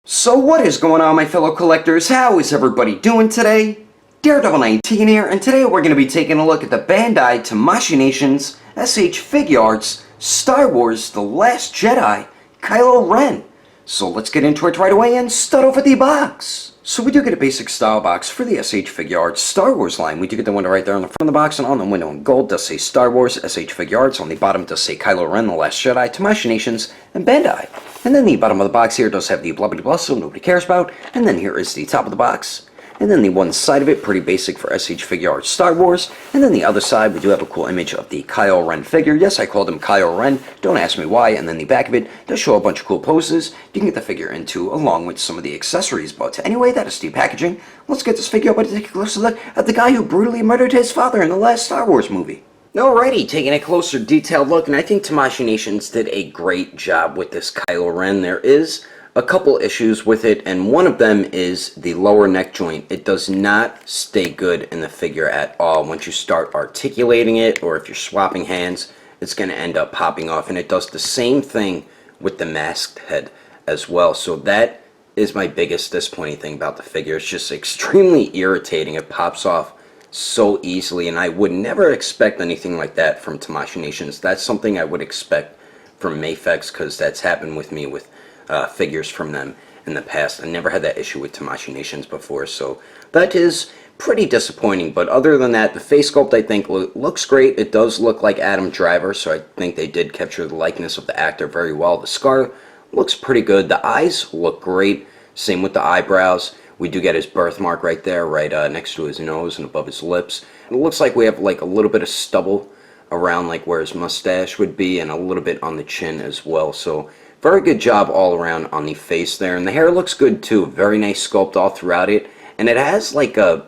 So what is going on, my fellow collectors? How is everybody doing today? Daredevil19 here, and today we're going to be taking a look at the Bandai Tamashii Nations SH Figuarts Star Wars The Last Jedi KYLO REN. So let's get into it right away and start off with the box. So we do get a basic style box for the SH Figuarts Star Wars line. We do get the window right there on the front of the box, and on the window in gold does say Star Wars SH Figuarts. On the bottom does say KYLO REN, The Last Jedi, Tamashii Nations, and Bandai. And then the bottom of the box here does have the blah blah blah, so nobody cares about. And then here is the top of the box. And then the one side of it, pretty basic for SH Figuarts Star Wars. And then the other side, we do have a cool image of the KYLO REN figure. Yes, I called him KYLO REN. Don't ask me why. And then the back of it does show a bunch of cool poses you can get the figure into, along with some of the accessories. But anyway, that is the packaging. Let's get this figure up and take a closer look at the guy who brutally murdered his father in the last Star Wars movie. Alrighty, taking a closer detailed look, and I think Tamashii Nations did a great job with this KYLO REN. There is a couple issues with it, and one of them is the lower neck joint. It does not stay good in the figure at all. Once you start articulating it, or if you're swapping hands, it's going to end up popping off, and it does the same thing with the masked head as well. So that is my biggest disappointing thing about the figure. It's just extremely irritating. It pops off so easily, and I would never expect anything like that from Tamashii Nations. That's something I would expect from Mafex, because that's happened with me with figures from them in the past. I never had that issue with Tamashii Nations before, so that is pretty disappointing. But other than that, the face sculpt I think looks great. It does look like Adam Driver, so I think they did capture the likeness of the actor very well. The scar looks pretty good. The eyes look great. Same with the eyebrows. We do get his birthmark right there, right next to his nose and above his lips. It looks like we have like a little bit of stubble around like where his mustache would be, and a little bit on the chin as well. So very good job all around on the face there. And the hair looks good too. Very nice sculpt all throughout it. And it has like a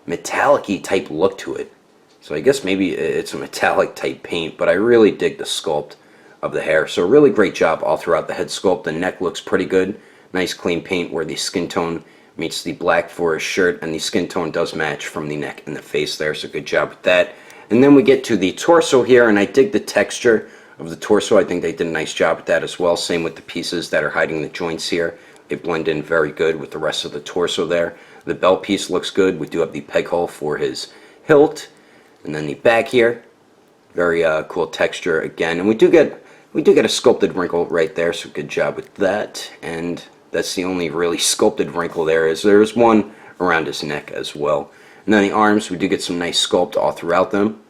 metallic-y type look to it. So I guess maybe it's a metallic type paint, but I really dig the sculpt of the hair. So really great job all throughout the head sculpt. The neck looks pretty good. Nice clean paint where the skin tone meets the black for his shirt, and the skin tone does match from the neck and the face there, so good job with that. And then we get to the torso here, and I dig the texture of the torso. I think they did a nice job with that as well. Same with the pieces that are hiding the joints here. They blend in very good with the rest of the torso there. The belt piece looks good. We do have the peg hole for his hilt, and then the back here, very cool texture again. And we do get a sculpted wrinkle right there, so good job with that. And that's the only really sculpted wrinkle there is. There's one around his neck as well. And then the arms, we do get some nice sculpt all throughout them.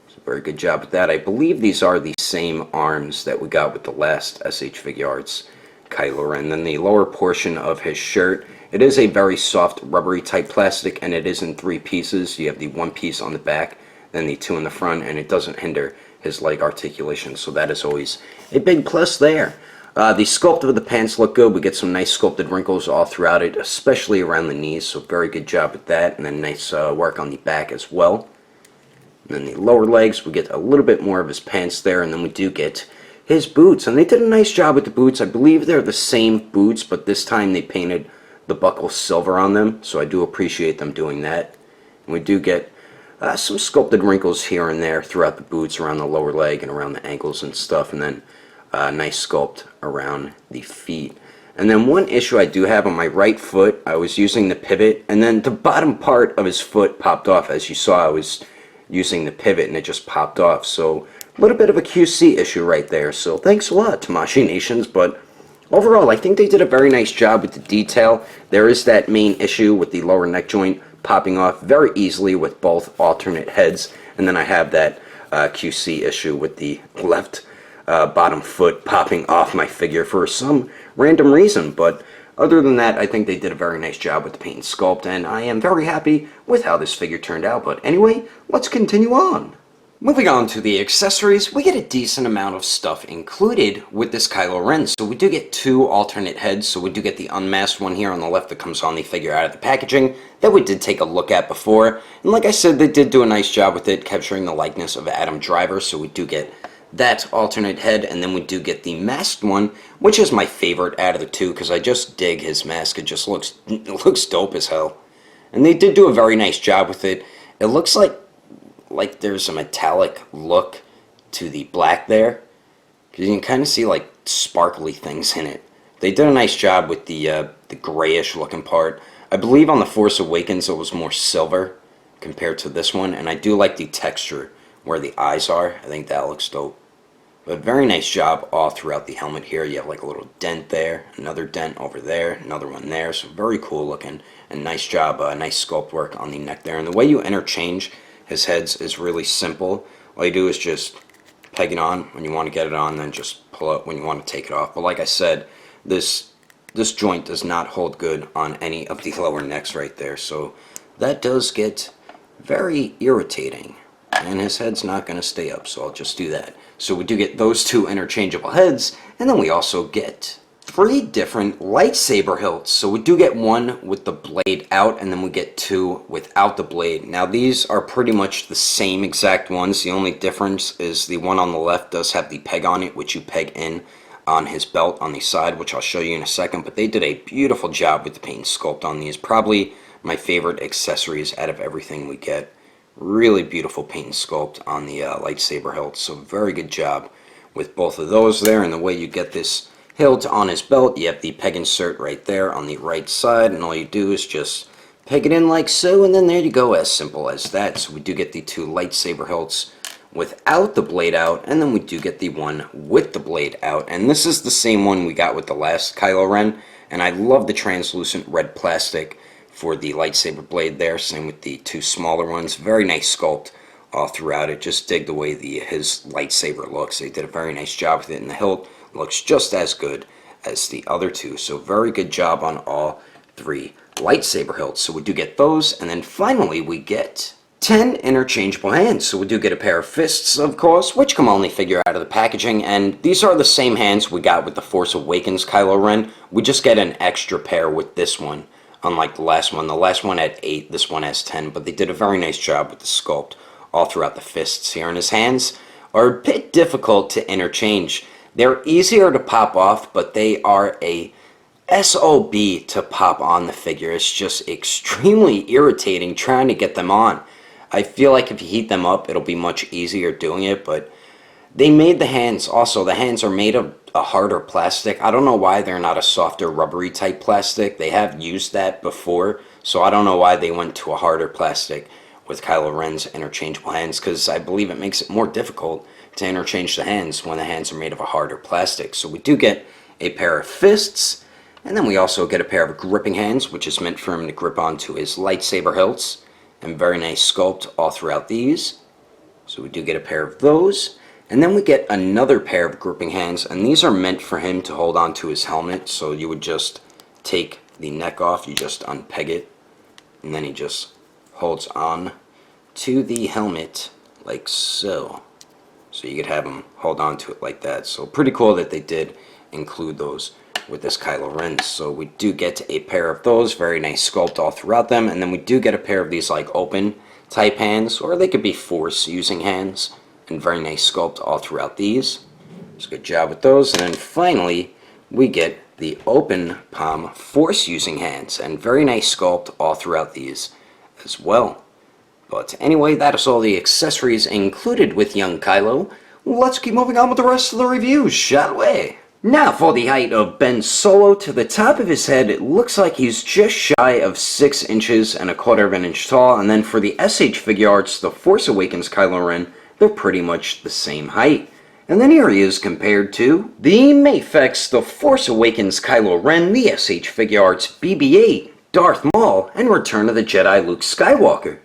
So very good job with that. I believe these are the same arms that we got with the last SH Figuarts KYLO REN. Then the lower portion of his shirt, it is a very soft rubbery type plastic, and it is in 3 pieces. You have the 1 piece on the back, then the 2 in the front, and it doesn't hinder his leg articulation. So that is always a big plus there. The sculpt of the pants look good. We get some nice sculpted wrinkles all throughout it, especially around the knees, so very good job with that. And then nice work on the back as well. And then the lower legs, we get a little bit more of his pants there, and then we do get his boots. And they did a nice job with the boots. I believe they're the same boots, but this time they painted the buckle silver on them, so I do appreciate them doing that. And we do get some sculpted wrinkles here and there throughout the boots, around the lower leg and around the ankles and stuff, and then nice sculpt around the feet. And then one issue I do have on my right foot, I was using the pivot, and then the bottom part of his foot popped off. As you saw, I was using the pivot and it just popped off. So a little bit of a QC issue right there. So thanks a lot, Tamashii Nations. But overall, I think they did a very nice job with the detail. There is that main issue with the lower neck joint popping off very easily with both alternate heads. And then I have that QC issue with the left bottom foot popping off my figure for some random reason. But other than that, I think they did a very nice job with the paint and sculpt, and I am very happy with how this figure turned out. But anyway, let's continue on. Moving on to the accessories, we get a decent amount of stuff included with this KYLO REN. So we do get 2 alternate heads. So we do get the unmasked one here on the left that comes on the figure out of the packaging that we did take a look at before. And like I said, they did do a nice job with it, capturing the likeness of Adam Driver. So we do get that alternate head, and then we do get the masked one, which is my favorite out of the 2, because I just dig his mask. It just looks dope as hell. And they did do a very nice job with it. It looks like there's a metallic look to the black there, because you can kind of see like sparkly things in it they did a nice job with the grayish looking part. I believe on The Force Awakens it was more silver compared to this one, and I do like the texture where the eyes are. I think that looks dope. But very nice job all throughout the helmet here. You have like a little dent there, another dent over there, another one there. So very cool looking, and nice job, nice sculpt work on the neck there. And the way you interchange his heads is really simple. All you do is just peg it on when you want to get it on, then just pull it when you want to take it off. But like I said, this joint does not hold good on any of the lower necks right there. So that does get very irritating. And his head's not going to stay up, so I'll just do that. So we do get those two interchangeable heads, and then we also get 3 different lightsaber hilts. So we do get one with the blade out, and then we get 2 without the blade. Now these are pretty much the same exact ones. The only difference is the one on the left does have the peg on it, which you peg in on his belt on the side, which I'll show you in a second. But they did a beautiful job with the paint sculpt on these. Probably my favorite accessories out of everything we get. Really beautiful paint and sculpt on the lightsaber hilt, so very good job with both of those there. And the way you get this hilt on his belt, you have the peg insert right there on the right side, and all you do is just peg it in like so, and then there you go, as simple as that. So we do get the 2 lightsaber hilts without the blade out, and then we do get the one with the blade out. And this is the same one we got with the last Kylo Ren, and I love the translucent red plastic for the lightsaber blade there. Same with the 2 smaller ones. Very nice sculpt all throughout it. Just dig the way his lightsaber looks. They did a very nice job with it, and the hilt looks just as good as the other 2. So very good job on all 3 lightsaber hilts. So we do get those, and then finally we get 10 interchangeable hands. So we do get a pair of fists, of course, which come only figure out of the packaging, and these are the same hands we got with the Force Awakens Kylo Ren. We just get an extra pair with this one. Unlike the last one had 8, this one has 10, but they did a very nice job with the sculpt all throughout the fists here. And his hands are a bit difficult to interchange. They're easier to pop off, but they are a SOB to pop on the figure. It's just extremely irritating trying to get them on. I feel like if you heat them up, it'll be much easier doing it, but they made the hands, also the hands are made of a harder plastic. I don't know why they're not a softer rubbery type plastic. They have used that before, so I don't know why they went to a harder plastic with Kylo Ren's interchangeable hands, because I believe it makes it more difficult to interchange the hands when the hands are made of a harder plastic. So we do get a pair of fists, and then we also get a pair of gripping hands, which is meant for him to grip onto his lightsaber hilts, and very nice sculpt all throughout these. So we do get a pair of those. And then we get another pair of gripping hands, and these are meant for him to hold on to his helmet. So you would just take the neck off, you just unpeg it, and then he just holds on to the helmet like so. So you could have him hold on to it like that. So pretty cool that they did include those with this Kylo Ren. So we do get a pair of those, very nice sculpt all throughout them, and then we do get a pair of these like open type hands, or they could be force using hands. And very nice sculpt all throughout these. So good job with those. And then finally, we get the open palm force using hands. And very nice sculpt all throughout these as well. But anyway, that is all the accessories included with young Kylo. Let's keep moving on with the rest of the reviews, shall we? Now for the height of Ben Solo. To the top of his head, it looks like he's just shy of 6 inches and 1/4 of an inch tall. And then for the SH Figuarts, the Force Awakens Kylo Ren, they're pretty much the same height. And then here he is compared to the Mafex, the Force Awakens Kylo Ren, the SH Figuarts BB-8, Darth Maul, and Return of the Jedi Luke Skywalker.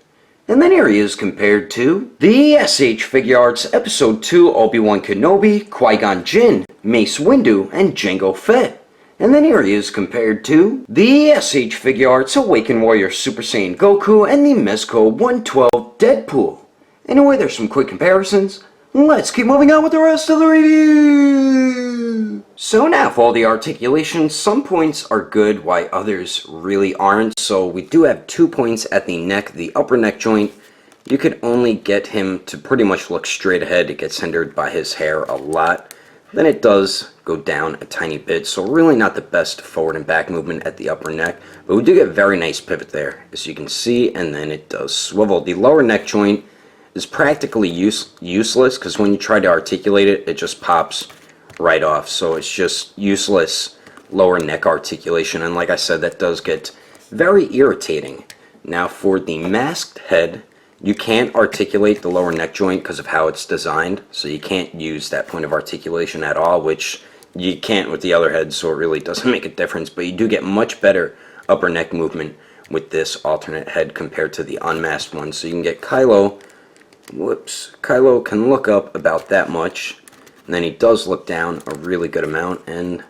And then here he is compared to the SH Figuarts Episode 2 Obi-Wan Kenobi, Qui-Gon Jinn, Mace Windu, and Jango Fett. And then here he is compared to the SH Figuarts Awakened Warrior Super Saiyan Goku and the Mezco 112 Deadpool. Anyway, there's some quick comparisons. Let's keep moving on with the rest of the review. So now for all the articulations, some points are good while others really aren't. So we do have 2 points at the neck, the upper neck joint. You could only get him to pretty much look straight ahead. It gets hindered by his hair a lot. Then it does go down a tiny bit, so really not the best forward and back movement at the upper neck. But we do get very nice pivot there, as you can see, and then it does swivel. The lower neck joint is practically useless, because when you try to articulate it, it just pops right off. So it's just useless lower neck articulation, and like I said, that does get very irritating. Now for the masked head, you can't articulate the lower neck joint because of how it's designed, so you can't use that point of articulation at all, which you can't with the other head, so it really doesn't make a difference, but you do get much better upper neck movement with this alternate head compared to the unmasked one. So you can get Kylo, Kylo can look up about that much, and then he does look down a really good amount, and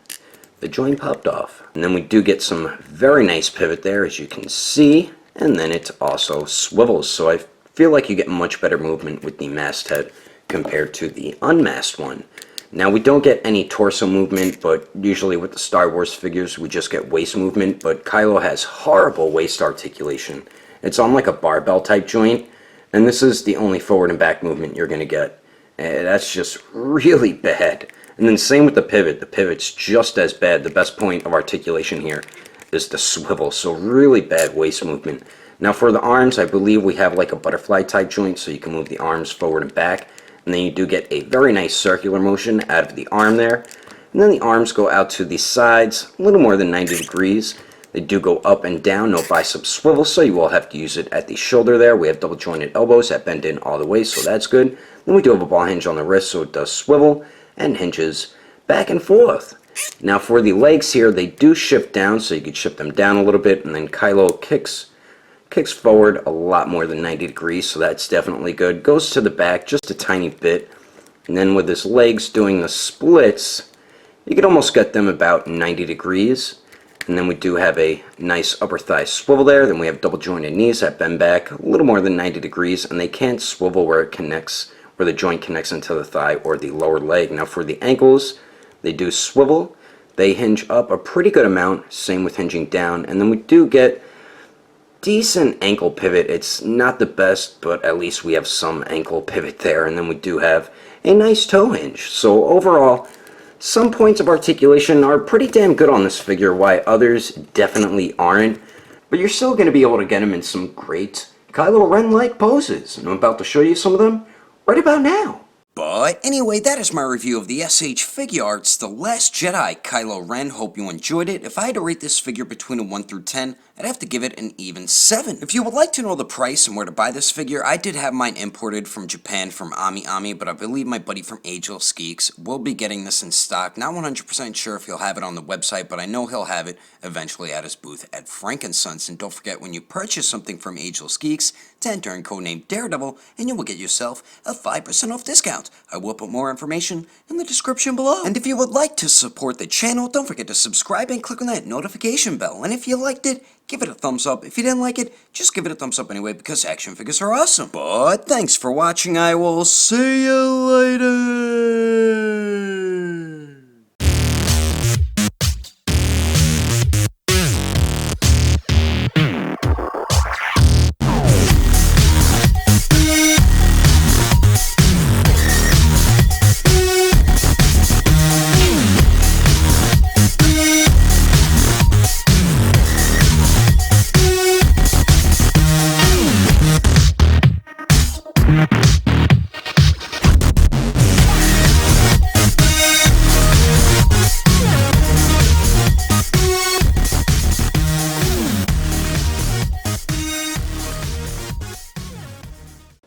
the joint popped off. And then we do get some very nice pivot there, as you can see, and then it also swivels, so I feel like you get much better movement with the masked head compared to the unmasked one. Now we don't get any torso movement, but usually with the Star Wars figures we just get waist movement, but Kylo has horrible waist articulation. It's on like a barbell type joint, and this is the only forward and back movement you're going to get. That's just really bad. And then same with the pivot. The pivot's just as bad. The best point of articulation here is the swivel, so really bad waist movement. Now for the arms, I believe we have like a butterfly type joint, so you can move the arms forward and back. And then you do get a very nice circular motion out of the arm there. And then the arms go out to the sides, a little more than 90 degrees. They do go up and down, no bicep swivel, so you will have to use it at the shoulder there. We have double jointed elbows that bend in all the way, so that's good. Then we do have a ball hinge on the wrist, so it does swivel and hinges back and forth. Now for the legs here, they do shift down, so you could shift them down a little bit, and then Kylo kicks forward a lot more than 90 degrees, so that's definitely good. Goes to the back just a tiny bit, and then with his legs doing the splits, you could almost get them about 90 degrees. And then we do have a nice upper thigh swivel there. Then we have double jointed knees that bend back a little more than 90 degrees, and they can't swivel where it connects, where the joint connects into the thigh or the lower leg. Now for the ankles, they do swivel. They hinge up a pretty good amount, same with hinging down, and then we do get decent ankle pivot. It's not the best, but at least we have some ankle pivot there, and then we do have a nice toe hinge. So overall, some points of articulation are pretty damn good on this figure, while others definitely aren't, but you're still going to be able to get him in some great Kylo Ren-like poses, and I'm about to show you some of them right about now. But anyway, that is my review of the SH Figuarts, The Last Jedi Kylo Ren. Hope you enjoyed it. If I had to rate this figure between a 1 through 10, I'd have to give it an even 7. If you would like to know the price and where to buy this figure, I did have mine imported from Japan from Ami, but I believe my buddy from Agelessgeeks will be getting this in stock. Not 100% sure if he'll have it on the website, but I know he'll have it eventually at his booth at Frankenstein's. And don't forget, when you purchase something from Agelessgeeks, to enter in codename Daredevil, and you will get yourself a 5% off discount. I will put more information in the description below. And if you would like to support the channel, don't forget to subscribe and click on that notification bell. And if you liked it, give it a thumbs up. If you didn't like it, just give it a thumbs up anyway, because action figures are awesome. But thanks for watching. I will see you later.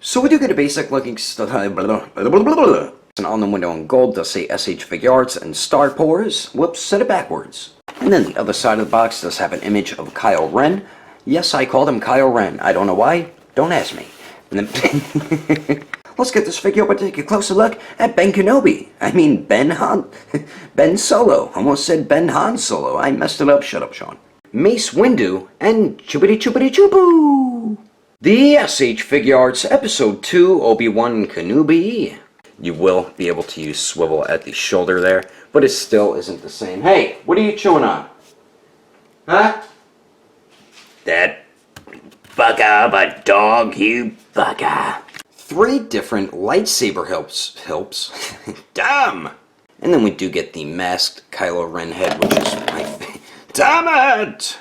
So we do get a basic looking stuff, and on the window in gold does say SH Figuarts and Star Pores. Whoops, said it backwards. And then the other side of the box does have an image of Kylo Ren. Yes, I called him Kylo Ren. I don't know why. Don't ask me. And then let's get this figure up and take a closer look at Ben Kenobi. I mean Ben Solo. Almost said Ben Han Solo. I messed it up. Shut up, Sean. Mace Windu and Choopity Choopity Choopoo. The SH Figuarts Episode 2 Obi-Wan Kenobi. You will be able to use swivel at the shoulder there, but it still isn't the same. Hey, what are you chewing on? Huh? That bugger of a dog, you bugger. 3 different lightsaber helps. Damn! And then we do get the masked Kylo Ren head, which is my Damn it!